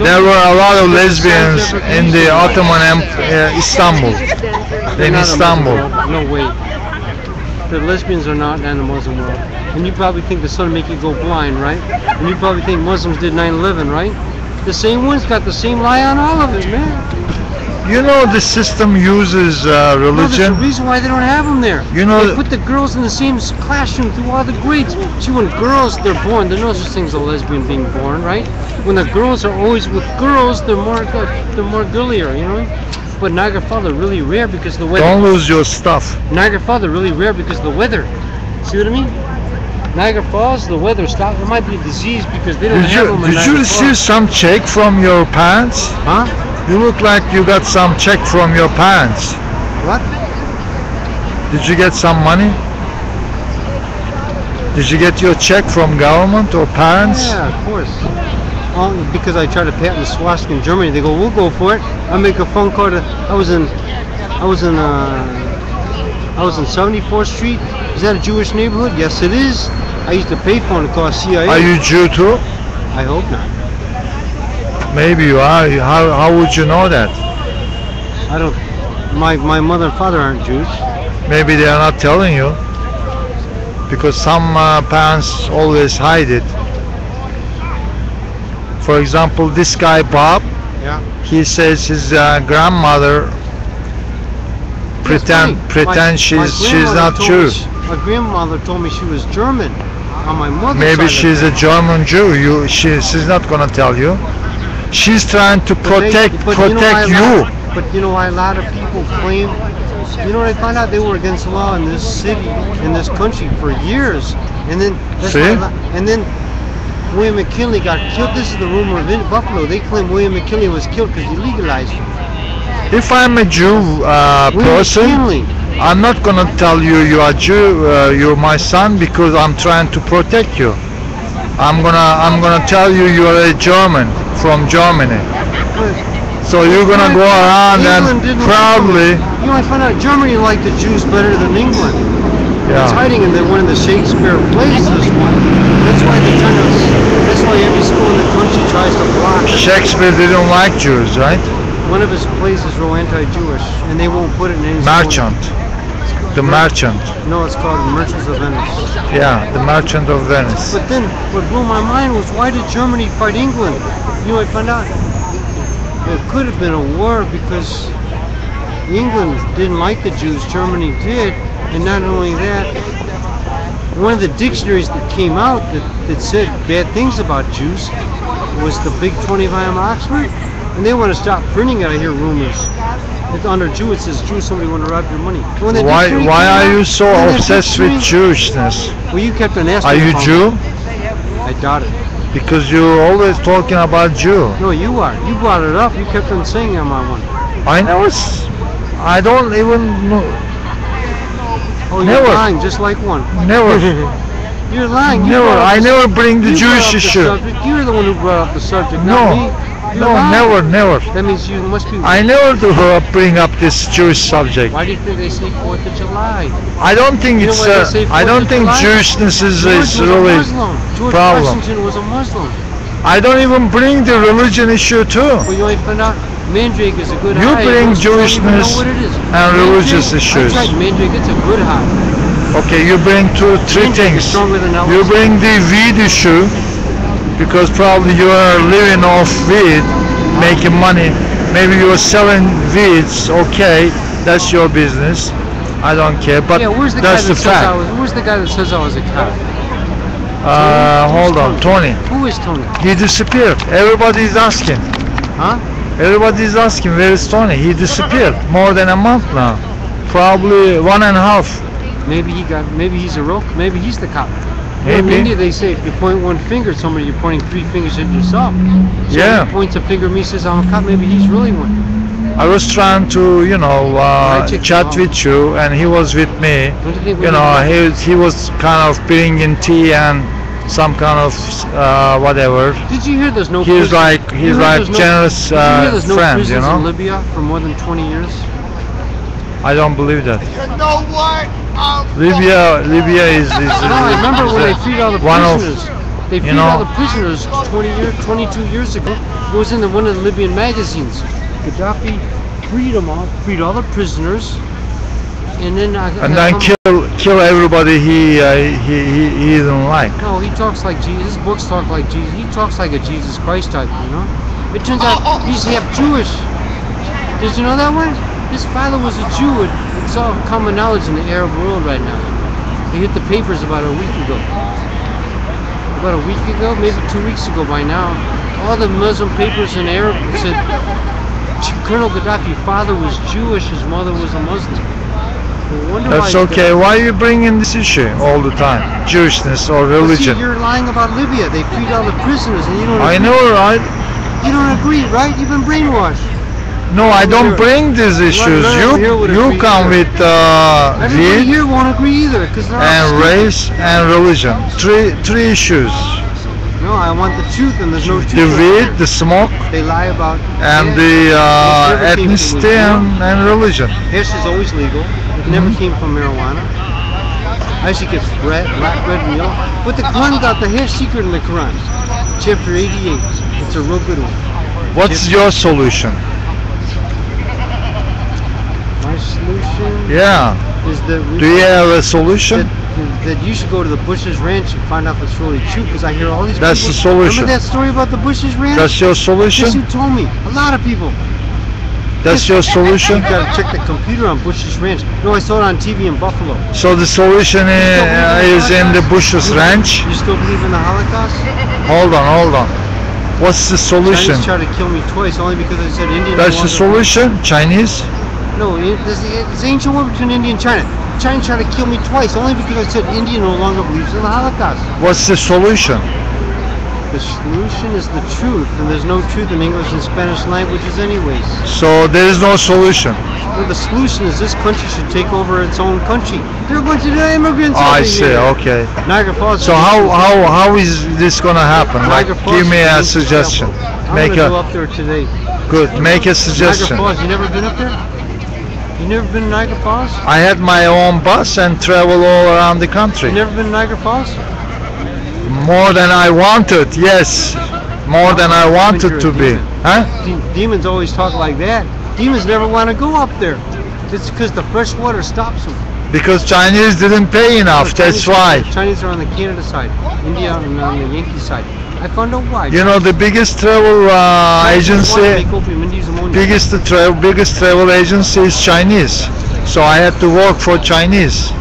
there were a lot of lesbians in the Ottoman Istanbul. In Istanbul. No way. The lesbians are not in the Muslim world. And you probably think the sun will make you go blind, right? And you probably think Muslims did 9/11, right? The same ones got the same lie on all of it, man. You know the system uses religion. No, there's a reason why they don't have them there. You know, they put the girls in the same classroom through all the grades. See, when girls, they're born, there's no such thing as a lesbian being born, right? When the girls are always with girls, they're more girlier, you know? But Niagara Falls are really rare because of the weather. Don't lose your stuff. Niagara Falls are really rare because of the weather. See what I mean? Niagara Falls, the weather stop. It might be a disease because they don't have them in Did you receive some check from your parents? Huh? You look like you got some check from your parents. What? Did you get some money? Did you get your check from government or parents? Yeah, of course. Because I tried to patent the swastika in Germany, they go, "We'll go for it." I make a phone call to. I was in 74th Street. Is that a Jewish neighborhood? Yes, it is. I used to pay for it to call CIA. Are you Jew too? I hope not. Maybe you are. How would you know that? I don't. My mother and father aren't Jews. Maybe they are not telling you. Because some parents always hide it. For example, this guy Bob, Yeah. he says his grandmother pretend she's not Jew. My grandmother told me she was German on my mother's Maybe side. she's a German Jew. She's not gonna tell you. She's trying to protect you. But you know why a lot of people claim? You know what I found out? They were against the law in this city, in this country for years, and then William McKinley got killed. This is the rumor of Buffalo. They claim William McKinley was killed because he legalized it. If I'm a Jew person, McKinley. I'm not gonna tell you you are Jew, you're my son, because I'm trying to protect you. I'm gonna tell you you are a German from Germany. So you're gonna go around and proudly. You know, I found out Germany liked the Jews better than England. Yeah. It's hiding in one of the Shakespeare plays. This one. That's why they try to. That's why every school in the country tries to block. Shakespeare didn't like Jews, right? One of his plays is real anti-Jewish, and they won't put it in any Merchant. The Merchant. No, it's called Merchants of Venice. Yeah, the Merchant of Venice. But then, what blew my mind was, why did Germany fight England? You know, I found out it could have been a war because England didn't like the Jews, Germany did, and not only that, one of the dictionaries that came out that said bad things about Jews was the Big 25 Oxford, and they want to stop printing it. I hear rumors. Under Jew it says Jew, somebody want to rob your money. Why are you so obsessed with Jewishness? Well, you kept on asking. Are you Jew? I doubt it. Because you're always talking about Jew. No, you are. You brought it up. You kept on saying I'm on one. I know I don't even know. Oh, you're lying just like one. Never. You're lying. I never bring the Jewish issue. You're the one who brought up the subject, No. not me. No, never. That means you must be. I never do bring up this Jewish subject. Why do you think they say 4th of July? I don't think it's. I don't think Jewishness is really George problem. Washington was a Muslim. I don't even bring the religion issue too. Well, you only found out Mandrake is a good You high. bring Jewishness and religious issues. That's right, Mandrake. It's a good high. Okay, you bring three things. You bring the weed issue, because probably you are living off weed, making money. Maybe you are selling weeds. Okay, that's your business. I don't care, but that's the fact. Where's the guy that says I was a cop? Hold on, Tony. Who is Tony? He disappeared. Everybody's asking. Huh? Everybody's asking, where is Tony? He disappeared more than a month now. Probably 1.5. Maybe he's a rope. Maybe he's the cop. Maybe. In India they say if you point one finger at somebody, you're pointing 3 fingers at yourself. So Yeah. if he points a finger at me, says I'm a cop, maybe he's really one. I was trying to, chat with you, and he was with me. Don't you think He was kind of bringing tea and some kind of whatever. Did you hear there's no He's like generous Did you hear there's no friend, prisons in Libya for more than 20 years? I don't believe that. You know what? Libya is No, I remember when they freed all the one of prisoners. They freed all the prisoners 22 years ago. It was in one of the Libyan magazines. Gaddafi freed them all, freed all the prisoners, and then kill everybody he didn't like. No, he talks like Jesus. His books talk like Jesus. He talks like a Jesus Christ type, you know. It turns out he's half Jewish. Did you know that one? His father was a Jew. It's all common knowledge in the Arab world right now. They hit the papers about a week ago. Maybe 2 weeks ago by now. All the Muslim papers in Arab said Colonel Gaddafi's father was Jewish, his mother was a Muslim. That's okay. Why are you bringing this issue all the time? Jewishness or religion? See, you're lying about Libya. They freed all the prisoners, and you don't. I know, right? You don't agree, right? You've been brainwashed. No, I don't bring these issues. You come with everybody here won't agree either, and race and religion. Three issues. No, I want the truth, and there's no truth. The weed, the smoke, they lie about, and the ethnicity and religion. Hash is always legal. It never came from marijuana. I used to get black, red, and yellow. But the Quran got the hash secret in the Quran, chapter 88. It's a real good one. What's your solution? My solution? Yeah. Is that do you have a solution? That you should go to the Bush's Ranch and find out if it's really true, because I hear all these That's people. the solution. Remember that story about the Bush's Ranch? That's your solution? Guess who told me? A lot of people. That's your solution? You gotta check the computer on Bush's Ranch. No, I saw it on TV in Buffalo. So the solution is in the Bush's Ranch? You still believe in the Holocaust? Hold on. What's the solution? Chinese tried to kill me twice only because I said Indian. That's the solution? Chinese? No, it's ancient war between India and China. China tried to kill me twice only because I said India no longer believes in the Holocaust. What's the solution? The solution is the truth, and there's no truth in English and Spanish languages anyways. So there is no solution? Well, the solution is this country should take over its own country. There are a bunch of immigrants over here. I see, okay. Niagara Falls. So how is this going to happen? Like, give me a suggestion. I'm going to go up there today. Good, make a suggestion. Niagara Falls, you never been up there? You never been to Niagara Falls? I had my own bus and travel all around the country. You never been to Niagara Falls? More than I wanted, yes. More than I wanted to be. Huh? Demons always talk like that. Demons never want to go up there. It's because the fresh water stops them. Because Chinese didn't pay enough, that's why. Chinese are on the Canada side, India on the Yankee side. I found out why. You know, the biggest travel agency, biggest travel agency is Chinese. So I had to work for Chinese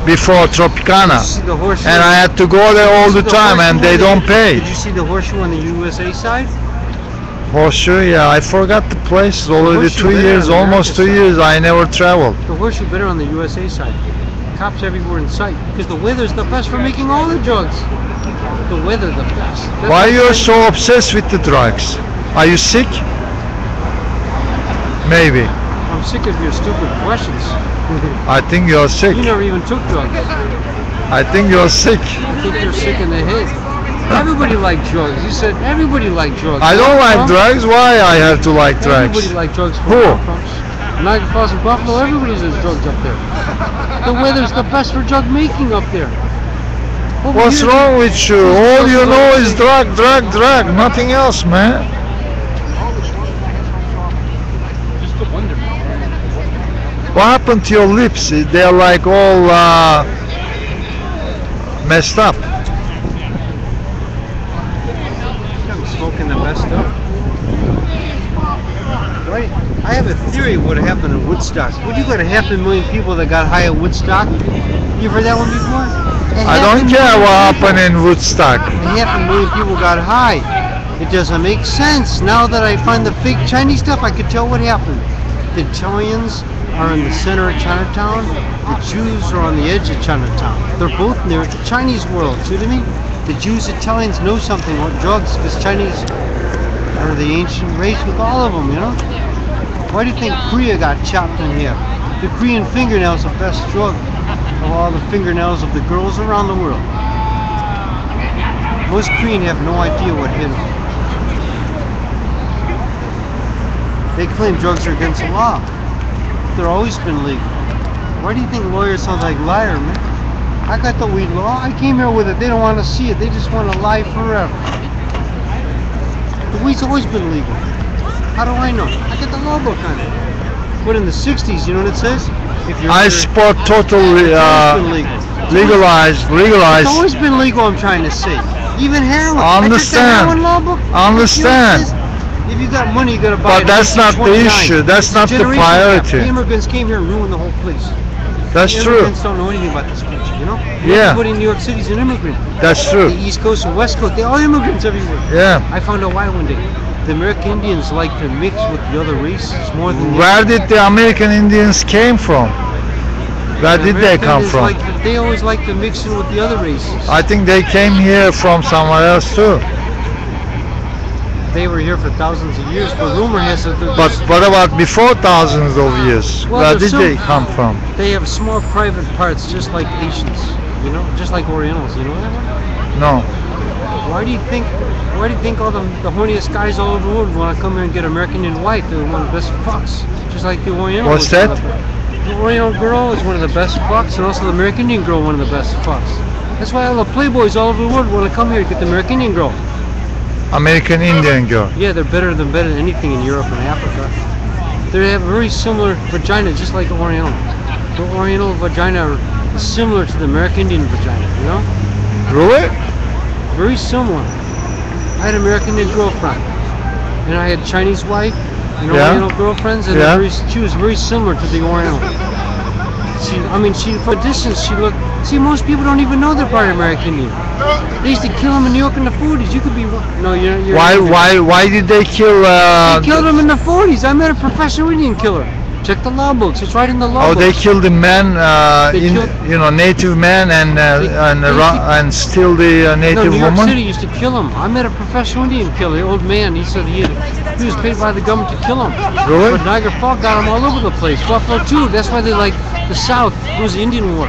before Tropicana, and I had to go there all the time, and they don't pay. Did you see the horseshoe on the USA side? Horseshoe, yeah, I forgot the place. Already 2 years, almost 2 years, I never traveled. The horseshoe better on the USA side. Cops everywhere in sight, because the weather's the best for making all the drugs. The weather, the best. Why you're so obsessed with the drugs? Are you sick? Maybe. I'm sick of your stupid questions. I think you're sick. You never even took drugs. I think you're sick. I think you're sick in the head. Everybody likes drugs. You said everybody likes drugs. I don't like drugs. Why I have to like drugs? Everybody likes drugs. Who? Niagara Falls and Buffalo, everybody does drugs up there. The weather's the best for drug making up there. What's wrong with you? All you know is drug. Nothing else, man. What happened to your lips? They're like all messed up. I'm smoking the best stuff. Right? I have a theory of what happened in Woodstock. Would you got 500,000 people that got high at Woodstock? You've heard that one before? I don't care what happened in Woodstock. 500,000 people got high. It doesn't make sense. Now that I find the fake Chinese stuff, I could tell what happened. The Italians are in the center of Chinatown. The Jews are on the edge of Chinatown. They're both near the Chinese world. See what I mean? The Jews, Italians know something about drugs because Chinese are the ancient race with all of them, you know? Why do you think Korea got chopped in half? The Korean fingernail is the best drug of all the fingernails of the girls around the world. Most Korean have no idea what hit them. They claim drugs are against the law. They're always been legal. Why do you think lawyers sound like liar, man? I got the weed law. I came here with it. They don't want to see it. They just want to lie forever. The weed's always been legal. How do I know? I got the law book on it. But in the 60s, you know what it says? If you're I support totally legalized. It's always been legal, I'm trying to say. Even heroin. Understand. I checked the heroin law book. Understand. If you got money, you gotta buy it. But that's not the issue. That's not the priority. The immigrants came here and ruined the whole place. That's the true. Immigrants don't know anything about this country, you know? Yeah. Everybody in New York City is an immigrant. That's true. The East Coast and West Coast, they're all immigrants everywhere. Yeah. I found out why one day. The American Indians like to mix with the other races more than Where did the American Indians came from? Where did they come from? They always like to mix in with the other races. I think they came here from somewhere else too. They were here for thousands of years, but rumor has it that... But what about before thousands of years? Well, where did they come from? They have small private parts, just like Asians, you know, just like Orientals, you know that? No. Why do you think all the horniest guys all over the world want to come here and get American Indian wife? They're one of the best fucks, just like the Oriental. What's that? The Oriental girl is one of the best fucks, and also the American Indian girl one of the best fucks. That's why all the playboys all over the world want to come here to get the American Indian girl. American Indian girl. Yeah, they're better than anything in Europe and Africa. They have a very similar vagina, just like the Oriental. The Oriental vagina is similar to the American Indian vagina, you know? Really? Very similar. I had an American Indian girlfriend, and I had Chinese wife and Oriental girlfriends, and she was very similar to the Oriental. For distance, she looked. See, most people don't even know they're part of American Indian. They used to kill them in New York in the 40s. You could be. No, you're. Why did they kill? They killed them in the 40s. I met a professional Indian killer. Check the law books. It's right in the law books. Oh, they killed the men, native men, and still the native New York woman. City used to kill them. I met a professional Indian killer, the old man. He said he was paid by the government to kill them. Really? But Niagara Falls got them all over the place. Buffalo too. That's why they like the South. It was the Indian War.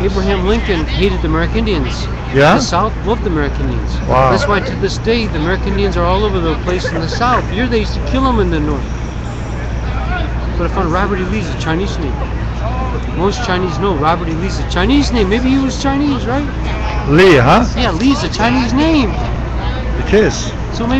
Abraham Lincoln hated the American Indians. Yeah? The South loved the American Indians. Wow. That's why to this day the American Indians are all over the place in the South. Here they used to kill them in the North. But I found Robert E. Lee's a Chinese name. Most Chinese know Robert E. Lee's a Chinese name. Maybe he was Chinese, right? Lee, huh? Yeah, Lee's a Chinese name. It is. So maybe